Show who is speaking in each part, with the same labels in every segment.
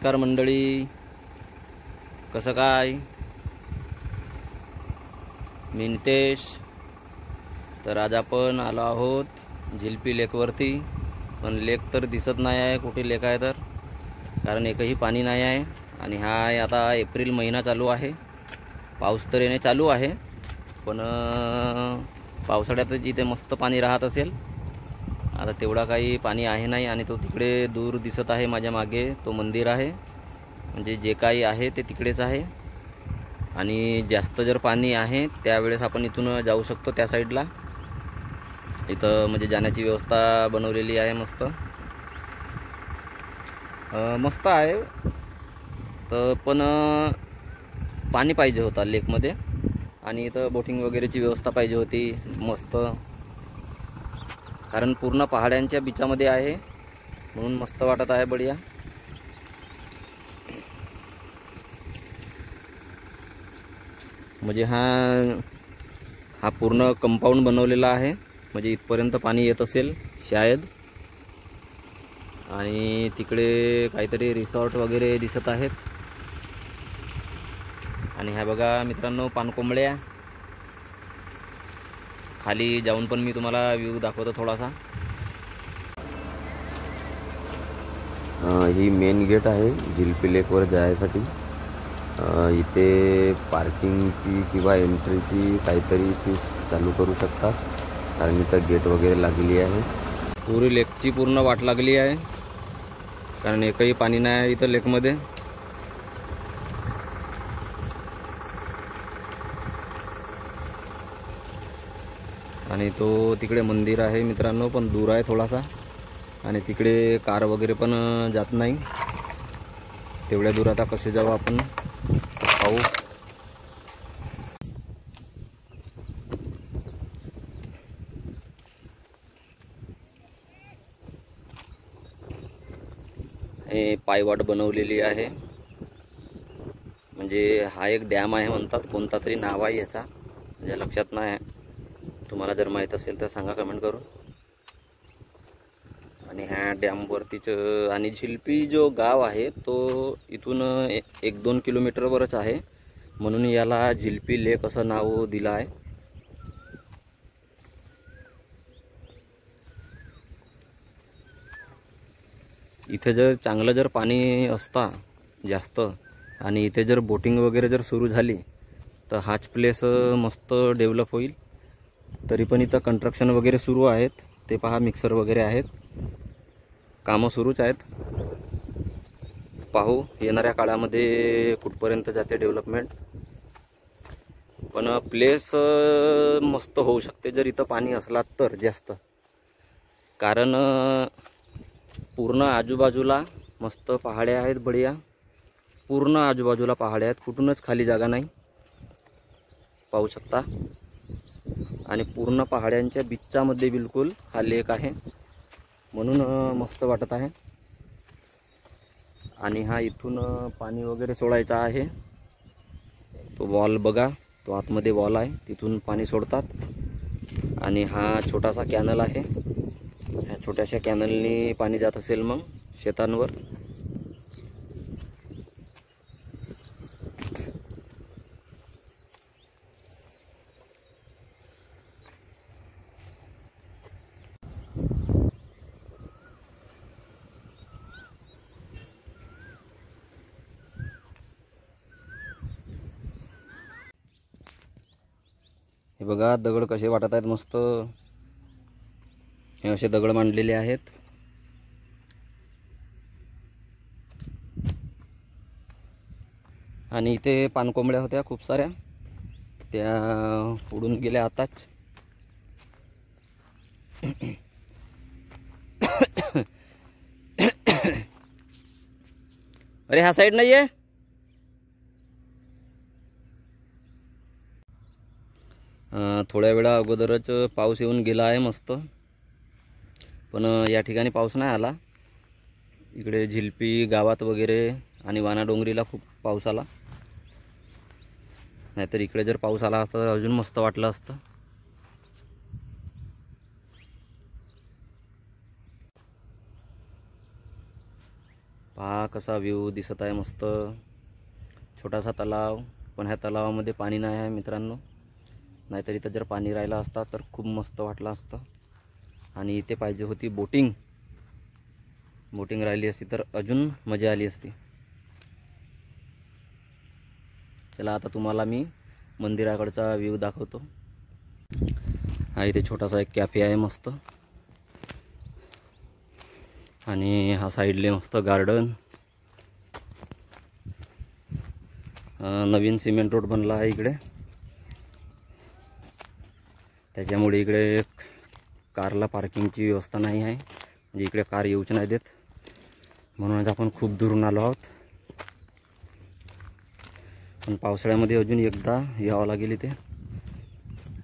Speaker 1: नमस्कार मंडळी, कसं काय? मी नितेश. तर आज आपण आलो आहोत झिलपी लेकवरती. पण लेक तर दिसत नाही आहे, कुठे लेक आहे तर, कारण एकही पाणी नाही आहे. आणि हा आता एप्रिल महिना चालू आहे, पाऊस तर येणे चालू आहे. पण पावसाळ्यातच इथे मस्त पाणी राहत असेल. आता तेवढा काही पाणी आहे नाही. आणि तो तिकडे दूर दिसत आहे माझ्या मागे, तो मंदिर आहे. म्हणजे जे काही आहे ते तिकडेच आहे. आणि जास्त जर पाणी आहे त्यावेळेस आपण इथून जाऊ शकतो त्या साईडला. इथं म्हणजे जाण्याची व्यवस्था बनवलेली आहे मस्त. मस्त आहे. तर पण पाणी पाहिजे होता लेकमध्ये. आणि इथं बोटिंग वगैरेची व्यवस्था पाहिजे होती मस्त, कारण पूर्ण पहाड्यांच्या बिचामध्ये आहे, म्हणून मस्त वाटत आहे. बढिया. म्हणजे हा पूर्ण कंपाऊंड बनवलेला आहे, म्हणजे इथपर्यंत पाणी येत असेल शायद. आणि तिकडे काहीतरी रिसॉर्ट वगैरे दिसत आहेत. आणि ह्या बघा मित्रांनो, पानकोंबड्या. खाली जाऊन पण मी तुम्हाला व्ह्यू दाखवतो थोडासा. ही मेन गेट आहे झिलपी लेकवर जायसाठी. इथे पार्किंगची किंवा एंट्रीची काहीतरी फीस चालू करू शकतात, कारण इथं गेट वगैरे लागली आहे. पुरी लेकची पूर्ण वाट लागली आहे, कारण एकही पाणी नाही आहे इथं लेकमध्ये. आणि तो तिकडे मंदिर आहे मित्रांनो, पण दूर आहे थोडासा. आणि तिकडे कार वगैरे पण जात नाही. तेवढ्या दूर आता कसे जाऊ आपण, पाहू. हे पायवाट बनवलेली आहे. म्हणजे हा एक डॅम आहे म्हणतात, कोणता तरी नाव आहे याचा, म्हणजे लक्षात नाही आहे. तुम्हाला जर माहीत असेल तर सांगा कमेंट करून. आणि ह्या डॅमवरतीच. आणि झिलपी जो गाव आहे तो इथून 1-2 किलोमीटरवरच आहे, म्हणून याला झिलपी लेक असं नाव दिलं आहे. इथे जर चांगलं जर पाणी असता जास्त, आणि इथे जर बोटिंग वगैरे जर सुरू झाली तर हाच प्लेस मस्त डेव्हलप होईल. तरी पण इथं कंस्ट्रक्शन वगैरे सुरू आहेत. ते पहा, मिक्सर वगैरे आहेत, कामं सुरूच आहेत. पाहू येणाऱ्या काळामध्ये कुठपर्यंत जाते डेव्हलपमेंट. पण प्लेस मस्त होऊ शकते जर इथं पाणी असला तर जास्त. कारण पूर्ण आजूबाजूला मस्त पहाड्या आहेत. बढिया. पूर्ण आजूबाजूला पहाड्या आहेत, कुठूनच खाली जागा नाही, पाहू शकता. आणि पूर्ण पहाड्यांच्या बिचामध्ये बिलकुल हा लेक आहे, म्हणून मस्त वाटत आहे. आणि हा इथून पाणी वगैरे सोडायचा आहे. तो वॉल बघा, तो आतमध्ये वॉल आहे, तिथून पाणी सोडतात. आणि हा छोटासा कॅनल आहे, ह्या छोट्याशा कॅनलनी पाणी जात असेल मग शेतांवर. हे बघा दगड कसे वाटत आहेत मस्त. हे असे दगड मांडलेले आहेत. आणि इथे पानकोंबड्या होत्या खूप साऱ्या, त्या उडून गेल्या आताच. अरे हा साईड नाही आहे. थोड्या वेळा अगोदरच पाऊस येऊन गेला आहे मस्त. पण या ठिकाणी पाऊस नाही आला. इकडे झिलपी गावात वगैरे आणि वाना डोंगरीला खूप पाऊस आला. नाहीतर इकडे जर पाऊस आला असता तर अजून मस्त वाटलं असतं. पहा कसा व्ह्यू दिसत आहे मस्त. छोटासा तलाव, पण ह्या तलावामध्ये पाणी नाही आहे मित्रांनो. नाहीतर इथं जर पाणी राहिलं असता तर खूप मस्त वाटलं असतं. आणि इथे पाहिजे होती बोटिंग राहिली असती तर अजून मजा आली असती. चला आता तुम्हाला मी मंदिराकडचा व्ह्यू दाखवतो. हा इथे छोटासा एक कॅफे आहे मस्त. आणि हा साईडले मस्त गार्डन. नवीन सिमेंट रोड बनला आहे इकडे, त्याच्यामुळे इकडे कारला पार्किंगची व्यवस्था नाही आहे. म्हणजे इकडे कार येऊच नाही देत. म्हणूनच आपण खूप दुरून आलो आहोत. पण पावसाळ्यामध्ये अजून एकदा यावं लागेल इथे,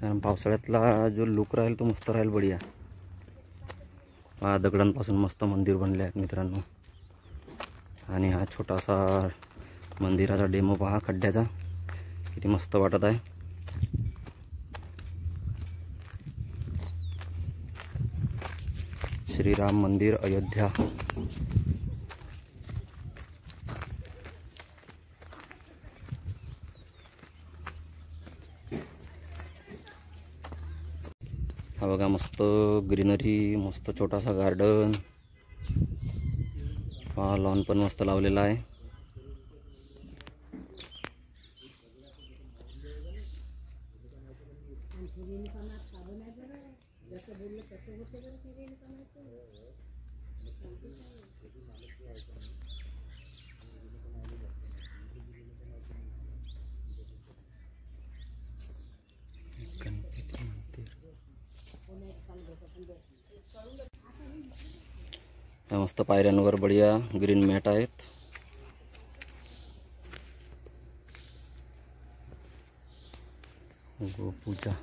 Speaker 1: कारण पावसाळ्यातला जो लुक राहील तो मस्त राहील, बढिया. हा दगडांपासून मस्त मंदिर बनले आहेत मित्रांनो. आणि हा छोटासा मंदिराचा डेमो पहा खड्ड्याचा, किती मस्त वाटत आहे. श्रीराम मंदिर अयोध्या. हा बघा मस्त ग्रीनरी, मस्त छोटासा गार्डन. हा लॉन पण मस्त लावलेला आहे. मस्त पायऱ्यांवर बढिया ग्रीन मॅट आहेत. गोपूजा.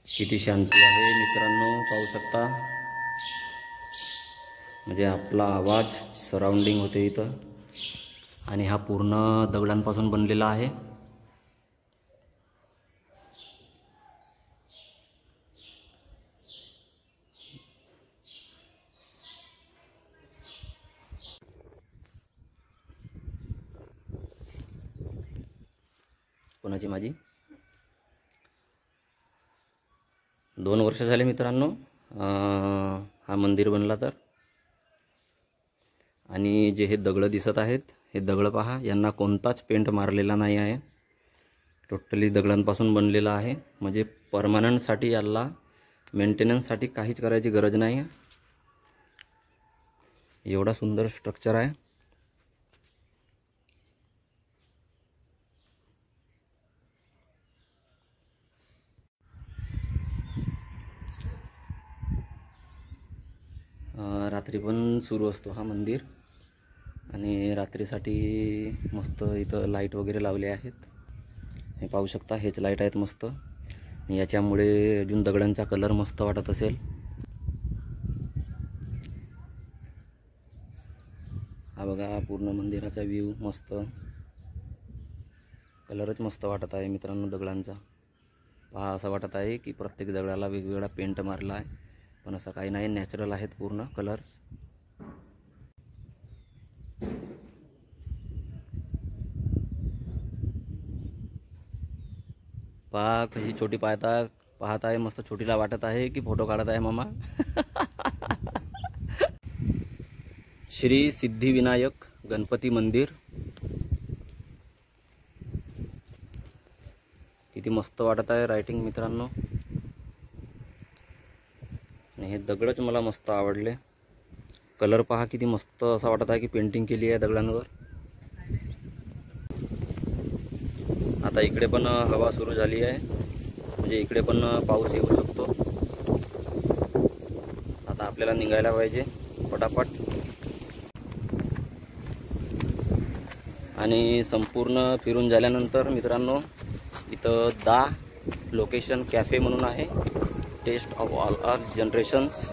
Speaker 1: किती शांती आहे मित्रांनो, पाहू शकता. म्हणजे आपला आवाज सराउंडिंग होते इथं. आणि हा पूर्ण दगडांपासून बनलेला आहे. कोणाची? माझी. 2 वर्ष झाले मित्रांनो हा मंदिर बनला तर. आणि जे हे दगड दिसत आहेत, हे दगड पहा, यांना कोणताच पेंट मारलेला नाही आहे. टोटली दगडांपासून बनलेला आहे. म्हणजे परमनंटसाठी याला मेंटेनन्ससाठी काहीच करायची गरज नाही आहे. एवढा सुंदर स्ट्रक्चर आहे. रात्री पण सुरू असतो हा मंदिर. आणि रात्रीसाठी मस्त इथं लाईट वगैरे लावले आहेत. हे पाहू शकता, हेच लाईट आहेत मस्त. याच्यामुळे अजून दगडांचा कलर मस्त वाटत असेल. हा बघा पूर्ण मंदिराचा व्ह्यू मस्त. कलरच मस्त वाटत आहे मित्रांनो दगडांचा. पहा, असं वाटत आहे की प्रत्येक दगडाला वेगवेगळा पेंट मारला आहे, पण असं काही नाही, नॅचरल आहेत पूर्ण कलर्स. पहा कशी छोटी पाहत आहे. मस्त छोटीला वाटत आहे की फोटो काढत आहे मामा. श्री सिद्धिविनायक गणपती मंदिर. किती मस्त वाटत आहे रायटिंग मित्रांनो. आणि हे दगडच मला मस्त आवडले. कलर पहा किती मस्त असा वाटत आहे की पेंटिंग केली आहे दगडांवर. आता इकडे पण हवा सुरू झाली आहे, म्हणजे इकडे पण पाऊस येऊ शकतो. आता आपल्याला निघायला पाहिजे पटापट. आणि संपूर्ण फिरून झाल्यानंतर मित्रांनो इथं दा लोकेशन कॅफे म्हणून आहे, taste of all our generations.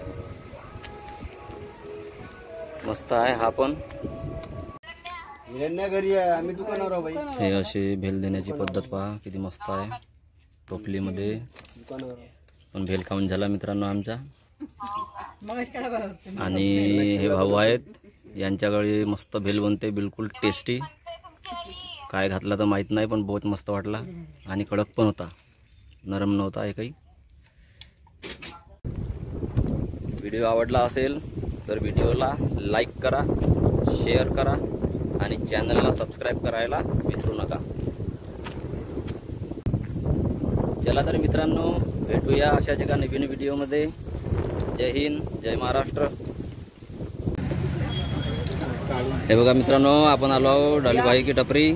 Speaker 1: मस्त आहे हा पण. हे अशी भेल देण्याची पद्धत पहा किती मस्त आहे. टोपलीमध्ये पण भेल खाऊन झाला मित्रांनो आमचा. आणि हे भाऊ आहेत, यांच्याकडे मस्त भेल बनते, बिलकुल टेस्टी. काय घातला तर माहीत नाही, पण बहुत मस्त वाटला आणि कडक पण होता, नरम नव्हता एकही. व्हिडिओ आवडला असेल तर व्हिडिओला लाईक करा, शेअर करा आणि चॅनलला सबस्क्राईब करायला विसरू नका. चला तर मित्रांनो, भेटूया अशाच एका नवीन व्हिडिओमध्ये. जय हिंद, जय महाराष्ट्र. हे बघा मित्रांनो, आपण आलो आहोत डालीबाई की टपरी.